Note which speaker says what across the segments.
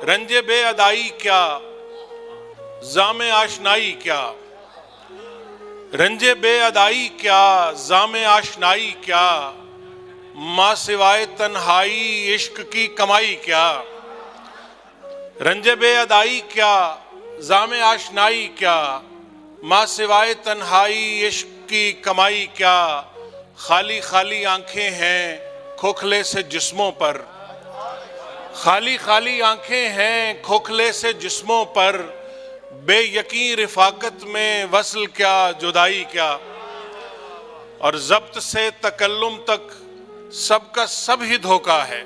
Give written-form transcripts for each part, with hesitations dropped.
Speaker 1: रंजे बे अदाई क्या, जामे आशनाई क्या। रंजे बे अदाई क्या, जामे आशनाई क्या। माँ सिवाय तन्हाई इश्क की कमाई क्या। रंजे बे अदाई क्या, जामे आशनाई क्या। माँ सिवाय तन्हाई इश्क की कमाई क्या। खाली खाली आंखें हैं खोखले से जिस्मों पर। खाली खाली आंखें हैं खोखले से जिस्मों पर। बेयकीन रिफाकत में वसल क्या जुदाई क्या। और जब्त से तकल्लुम तक सबका सब ही धोखा है।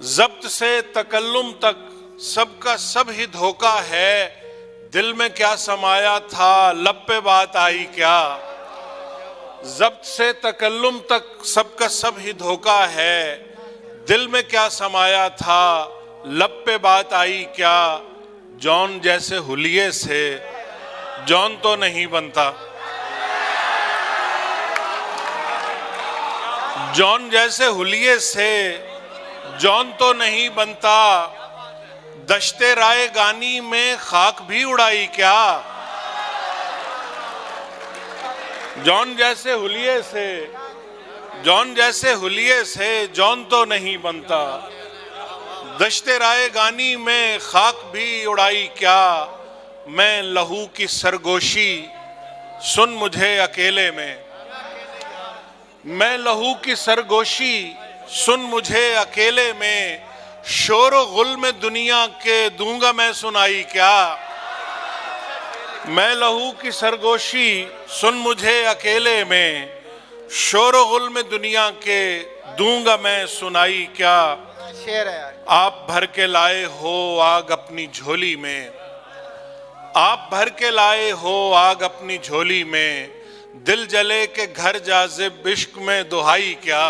Speaker 1: जब्त से तकल्लुम तक सबका सब ही धोखा है। दिल में क्या समाया था लब पे बात आई क्या। जब्त से तकल्लुम तक सबका सब ही धोखा है। दिल में क्या समाया था लब पे बात आई क्या। जॉन जैसे हुलिये से जॉन तो नहीं बनता। जॉन जैसे हुलिये से जॉन तो नहीं बनता। दश्ते राय गानी में खाक भी उड़ाई क्या। जॉन जैसे हुलिये से जॉन जैसे हुलिये से जॉन तो नहीं बनता। दश्ते राय गानी में खाक भी उड़ाई क्या। मैं लहू की सरगोशी सुन मुझे अकेले में। मैं लहू की सरगोशी सुन मुझे अकेले में। शोर गुल में दुनिया के दूंगा मैं सुनाई क्या। मैं लहू की सरगोशी सुन मुझे अकेले में। शोर गुल में दुनिया के दूंगा मैं सुनाई क्या।
Speaker 2: शेर है यार।
Speaker 1: आप भर के लाए हो आग अपनी झोली में। आप भर के लाए हो आग अपनी झोली में। दिल जले के घर जाज़िब इश्क में दुहाई क्या।